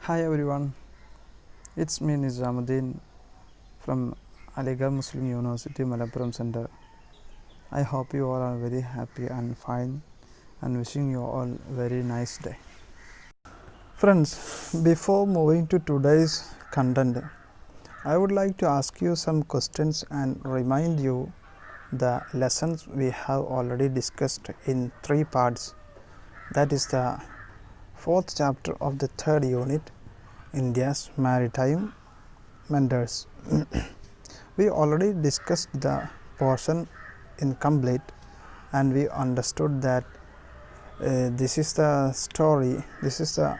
Hi everyone, it's me Nizamuddin from Aligarh Muslim University Malappuram Center. I hope you all are very happy and fine and wishing you all very nice day. Friends, before moving to today's content, I would like to ask you some questions and remind you the lessons we have already discussed in 3 parts. That is the 4th chapter of the 3rd unit, India's Maritime Meanders. We already discussed the portion incomplete and we understood that this is the story, this is the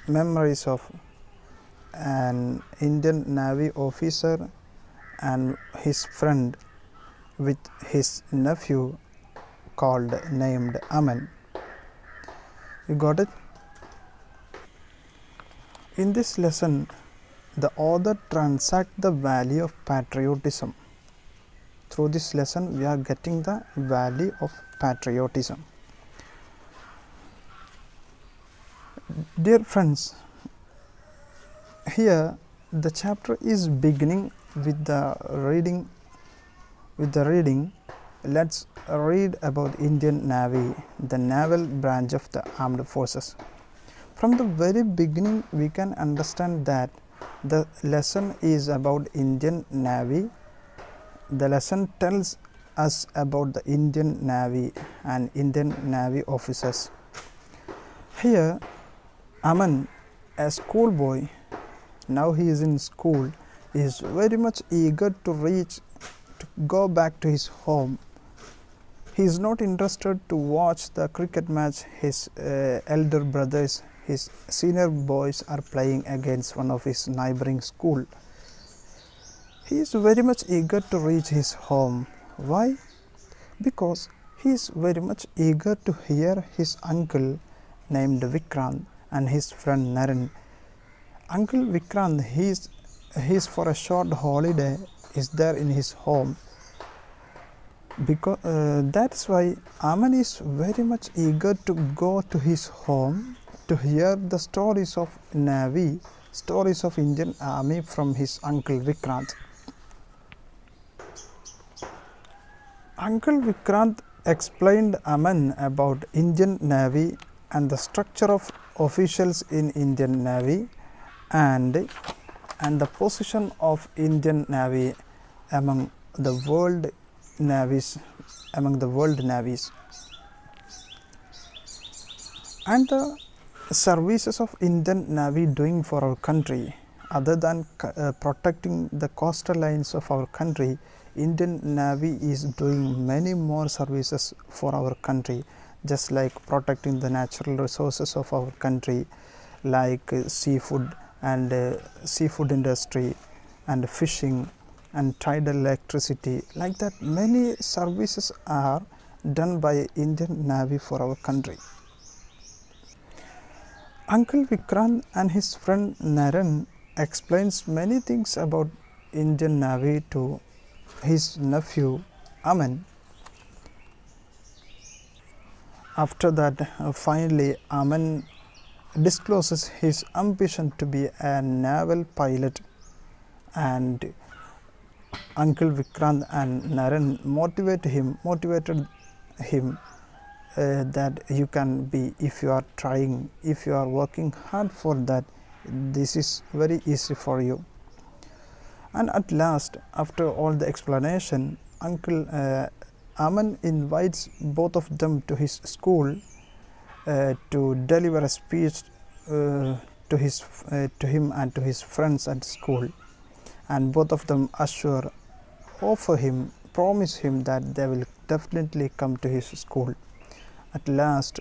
memories of an Indian Navy officer and his friend with his nephew named Aman. You got it? In this lesson, the author transacts the value of patriotism. Through this lesson, we are getting the value of patriotism. Dear friends, here the chapter is beginning with the reading. Let's read about Indian Navy, the naval branch of the armed forces. From the very beginning, we can understand that the lesson is about Indian Navy. The lesson tells us about the Indian Navy and Indian Navy officers. Here, Aman, a schoolboy, now he is in school, is very much eager to go back to his home. He is not interested to watch the cricket match his elder brothers, his senior boys are playing against one of his neighboring school. He is very much eager to reach his home. Why? Because he is very much eager to hear his uncle named Vikrant and his friend Naren. Uncle Vikrant, he is for a short holiday, is there in his home. Because that's why Aman is very much eager to go to his home to hear the stories of Navy, stories of Indian Army from his uncle Vikrant. Uncle Vikrant explained Aman about Indian Navy and the structure of officials in Indian Navy and the position of Indian Navy among the world navies, and the services of Indian Navy doing for our country. Other than protecting the coastal lines of our country, Indian Navy is doing many more services for our country, just like protecting the natural resources of our country, like seafood and seafood industry and fishing and tidal electricity. Like that, many services are done by Indian Navy for our country. Uncle Vikrant and his friend Naren explains many things about Indian Navy to his nephew Aman. After that, finally Aman discloses his ambition to be a naval pilot, and Uncle Vikrant and Naren motivated him that you can be, if you are trying, if you are working hard for that, this is very easy for you. And at last, after all the explanation, Uncle Aman invites both of them to his school to deliver a speech to him and to his friends at school, and both of them promise him that they will definitely come to his school. At last,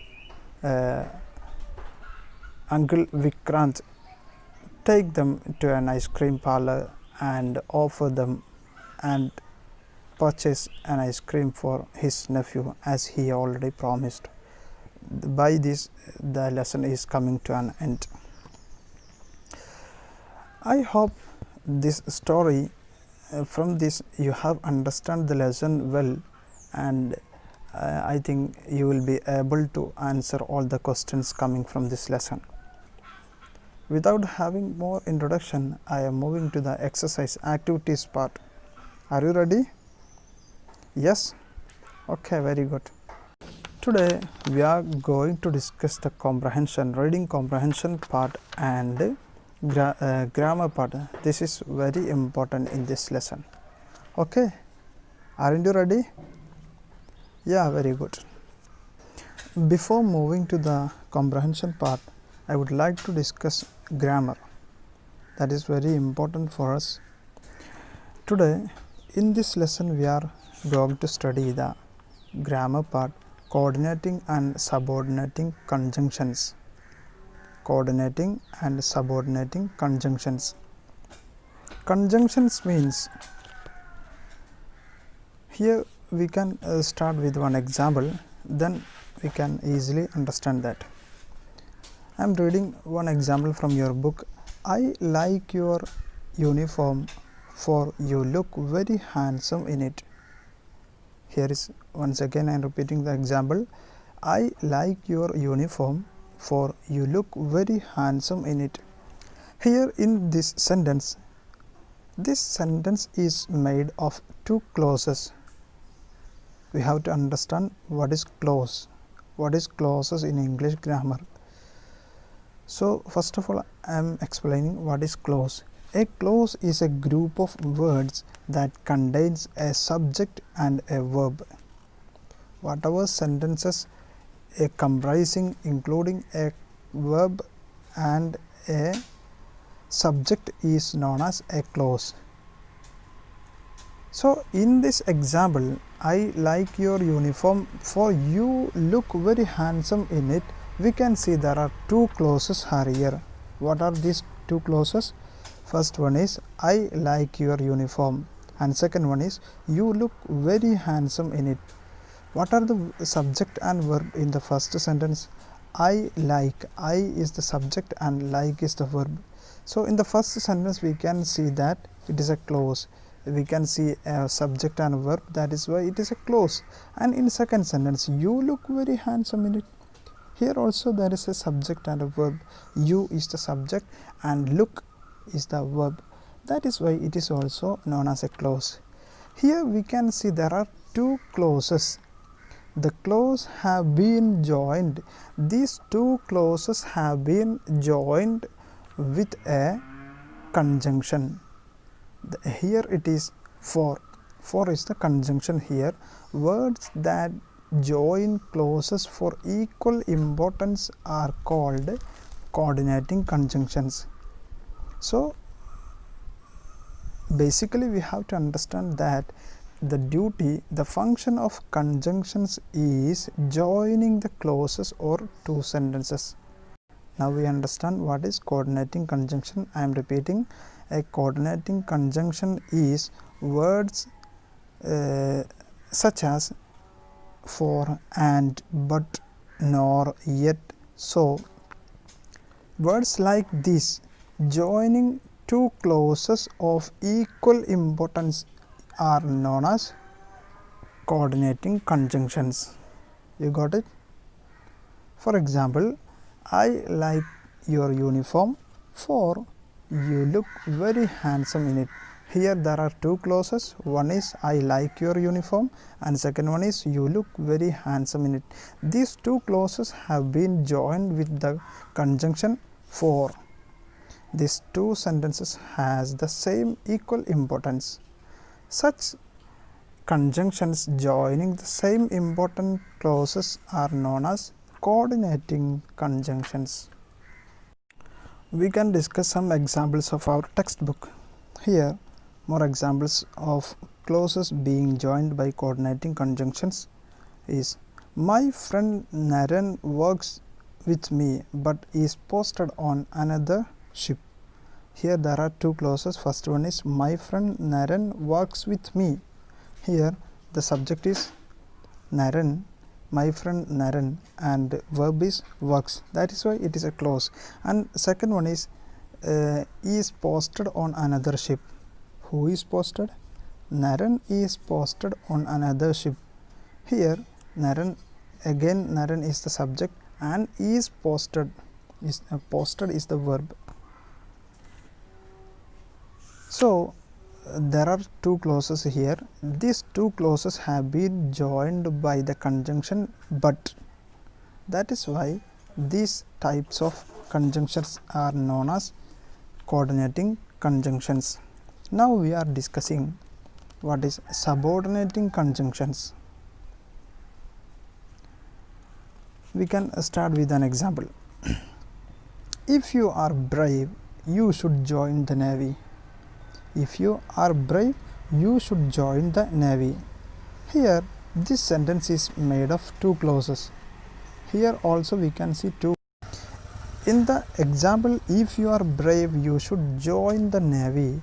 Uncle Vikrant take them to an ice cream parlor and offer them and purchase an ice cream for his nephew as he already promised. By this, the lesson is coming to an end. I hope this story, from this you have understand the lesson well, and I think you will be able to answer all the questions coming from this lesson. Without having more introduction, I am moving to the exercise activities part. Are you ready? Yes? Okay, very good. Today we are going to discuss the comprehension, reading comprehension part and grammar part. This is very important in this lesson. Okay, aren't you ready? Yeah, very good. Before moving to the comprehension part, I would like to discuss grammar. That is very important for us. Today in this lesson we are going to study the grammar part, coordinating and subordinating conjunctions. Coordinating and subordinating conjunctions. Conjunctions means, here we can start with one example, then we can easily understand that. I am reading one example from your book. I like your uniform, for you look very handsome in it. Here is once again I am repeating the example. I like your uniform, for you look very handsome in it. Here in this sentence is made of two clauses. We have to understand what is clause. What is clauses in English grammar? So first of all I am explaining what is clause. A clause is a group of words that contains a subject and a verb. Whatever sentences comprising including a verb and a subject is known as a clause. So in this example, I like your uniform, for you look very handsome in it. We can see there are two clauses here. What are these two clauses? First one is I like your uniform and second one is you look very handsome in it. What are the subject and verb in the first sentence? I like, I is the subject and like is the verb. So in the first sentence we can see that it is a clause. We can see a subject and a verb, that is why it is a clause. And in second sentence, you look very handsome in it. Here also there is a subject and a verb. You is the subject and look is the verb. That is why it is also known as a clause. Here we can see there are two clauses. The clause have been joined. These two clauses have been joined with a conjunction. Here it is for. For is the conjunction here. Words that join clauses for equal importance are called coordinating conjunctions. So basically we have to understand that the function of conjunctions is joining the clauses or two sentences. Now we understand what is coordinating conjunction. I am repeating. A coordinating conjunction is words such as for, and, but, nor, yet, so. Words like this joining two clauses of equal importance are known as coordinating conjunctions. You got it? For example, I like your uniform, for you look very handsome in it. Here there are two clauses. One is I like your uniform and second one is you look very handsome in it. These two clauses have been joined with the conjunction for. These two sentences has the same equal importance. Such conjunctions joining the same important clauses are known as coordinating conjunctions. We can discuss some examples of our textbook. Here more examples of clauses being joined by coordinating conjunctions is my friend Naren works with me but is posted on another ship. Here there are two clauses. First one is my friend Naren works with me. Here the subject is Naren, my friend Naren, and verb is works. That is why it is a clause. And second one is posted on another ship. Who is posted? Naren is posted on another ship. Here Naren, again Naren is the subject and is posted is the verb. So there are two clauses here. These two clauses have been joined by the conjunction but. That is why these types of conjunctions are known as coordinating conjunctions. Now we are discussing what is subordinating conjunctions. We can start with an example. If you are brave, you should join the navy. If you are brave, you should join the navy. Here this sentence is made of two clauses. Here also we can see two. In the example, if you are brave, you should join the navy.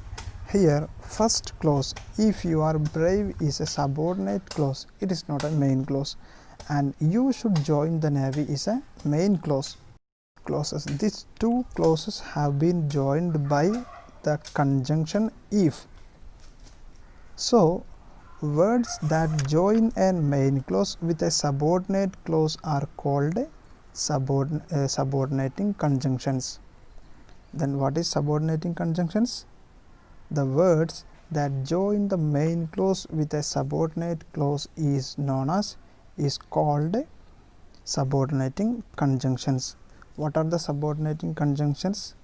Here first clause, if you are brave, is a subordinate clause. It is not a main clause. And you should join the navy is a main clause. These two clauses have been joined by the conjunction if. So words that join a main clause with a subordinate clause are called subordinating conjunctions. Then what is subordinating conjunctions? The words that join the main clause with a subordinate clause is called subordinating conjunctions. What are the subordinating conjunctions?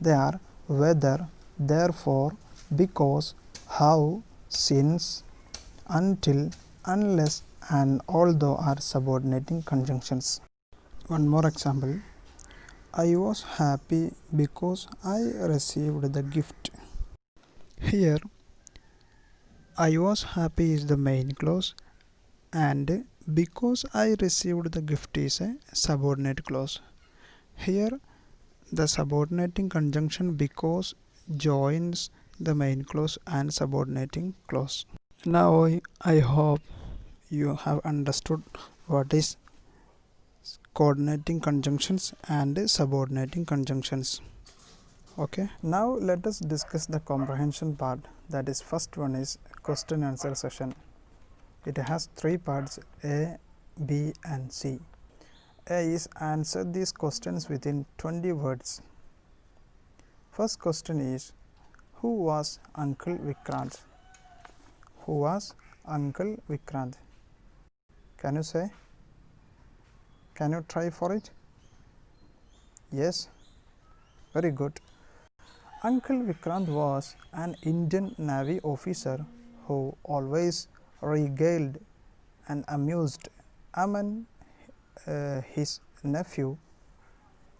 They are whether, therefore, because, how, since, until, unless and although are subordinating conjunctions. One more example. I was happy because I received the gift. Here I was happy is the main clause and because I received the gift is a subordinate clause. Here the subordinating conjunction because joins the main clause and subordinating clause. Now I hope you have understood what is coordinating conjunctions and subordinating conjunctions. Okay, now let us discuss the comprehension part. That is, first one is question answer session. It has three parts, A, B and C. A is answer these questions within 20 words. First question is, who was Uncle Vikrant? Who was Uncle Vikrant? Can you say? Can you try for it? Yes? Very good. Uncle Vikrant was an Indian Navy officer who always regaled and amused Aman, his nephew,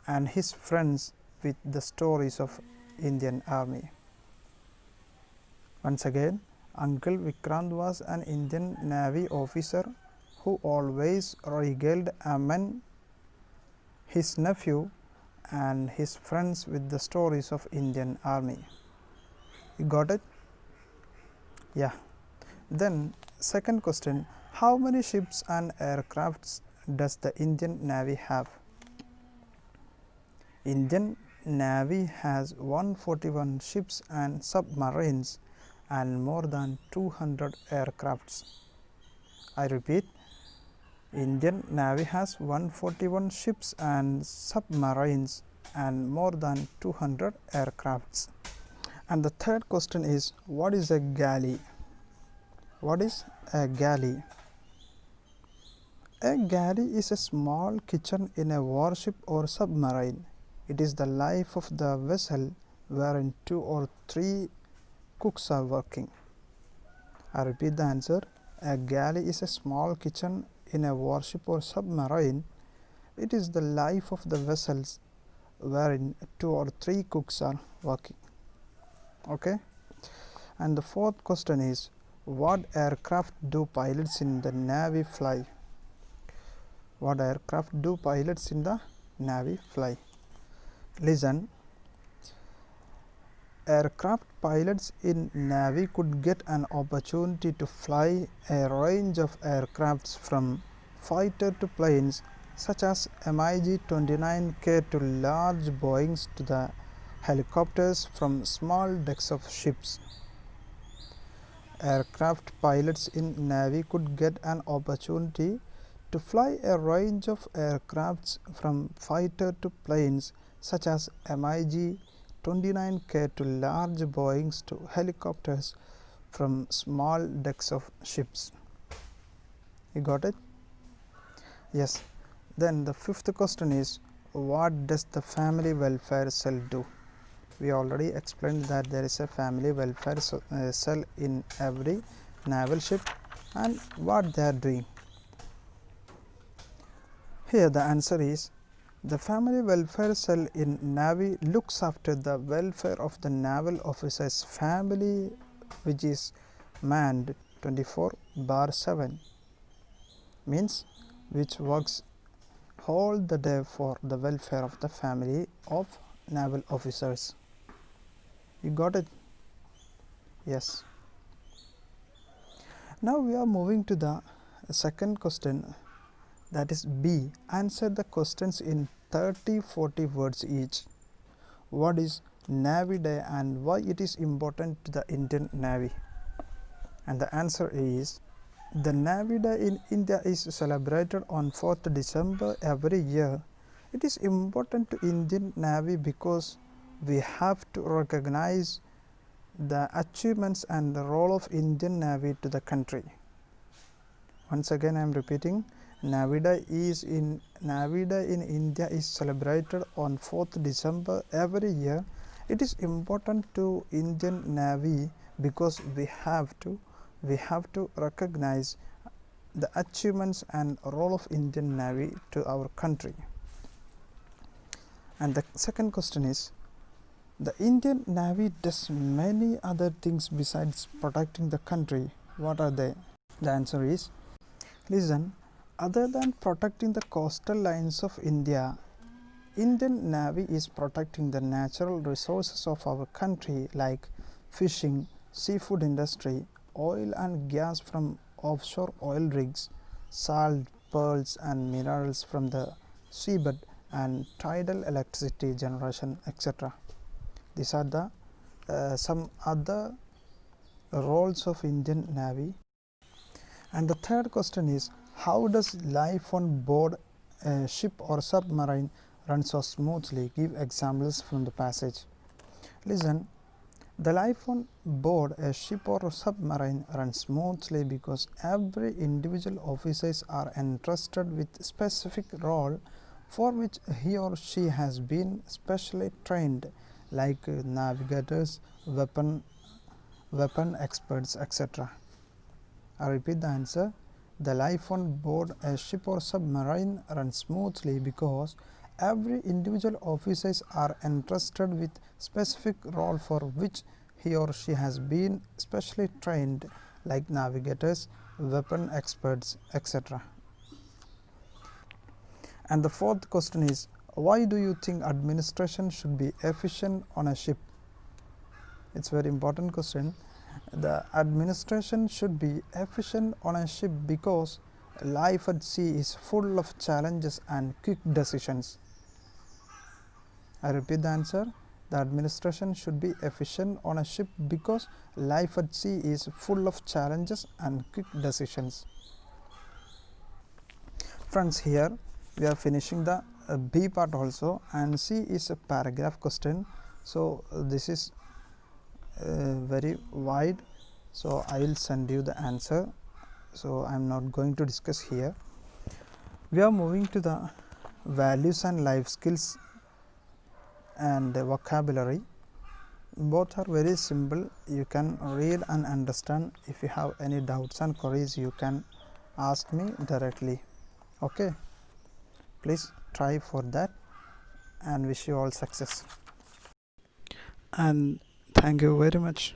and his friends with the stories of Indian Army. Once again, Uncle Vikrant was an Indian Navy officer who always regaled Aman, his nephew, and his friends with the stories of Indian Army. You got it? Yeah. Then second question, how many ships and aircrafts does the Indian Navy have? Indian Navy has 141 ships and submarines and more than 200 aircrafts. I repeat, Indian Navy has 141 ships and submarines and more than 200 aircrafts. And the third question is, what is a galley? What is a galley? A galley is a small kitchen in a warship or submarine. It is the life of the vessel wherein 2 or 3 cooks are working. I repeat the answer. A galley is a small kitchen in a warship or submarine. It is the life of the vessels wherein 2 or 3 cooks are working. Okay. And the fourth question is, what aircraft do pilots in the Navy fly? What aircraft do pilots in the Navy fly? Listen. Aircraft pilots in Navy could get an opportunity to fly a range of aircrafts from fighter to planes such as MiG-29K to large Boeings to the helicopters from small decks of ships. Aircraft pilots in Navy could get an opportunity to fly a range of aircrafts from fighter to planes such as MiG 29K to large Boeings to helicopters from small decks of ships. You got it? Yes. Then the fifth question is, what does the family welfare cell do? We already explained that there is a family welfare cell in every naval ship, and what they are doing. Here the answer is, the family welfare cell in Navy looks after the welfare of the naval officer's family, which is manned 24/7, means which works all the day for the welfare of the family of naval officers. You got it? Yes. Now we are moving to the second question, that is B. Answer the questions in 30-40 words each. What is Naviday and why it is important to the Indian Navy? And the answer is, the Naviday in India is celebrated on 4th December every year. It is important to Indian Navy because we have to recognize the achievements and the role of Indian Navy to the country. Once again I am repeating, Naviday in India is celebrated on 4th December every year. It is important to Indian Navy because we have to recognize the achievements and role of Indian Navy to our country. And the second question is, the Indian Navy does many other things besides protecting the country. What are they? The answer is, listen, other than protecting the coastal lines of India, Indian Navy is protecting the natural resources of our country like fishing, seafood industry, oil and gas from offshore oil rigs, salt, pearls and minerals from the seabed, and tidal electricity generation, etc. These are the some other roles of Indian Navy. And the third question is, how does life on board a ship or submarine run so smoothly? Give examples from the passage. Listen, the life on board a ship or submarine runs smoothly because every individual officers are entrusted with specific role for which he or she has been specially trained, like navigators, weapon experts, etc. I repeat the answer. The life on board a ship or submarine runs smoothly because every individual officers are entrusted with specific role for which he or she has been specially trained, like navigators, weapon experts, etc. And the fourth question is, why do you think administration should be efficient on a ship? It's a very important question. The administration should be efficient on a ship because life at sea is full of challenges and quick decisions. I repeat the answer. The administration should be efficient on a ship because life at sea is full of challenges and quick decisions. Friends, here we are finishing the B part also, and C is a paragraph question. So this is very wide, so I will send you the answer. So I am not going to discuss here. We are moving to the values and life skills and vocabulary. Both are very simple. You can read and understand. If you have any doubts and queries, you can ask me directly. Okay, please try for that and wish you all success. And thank you very much.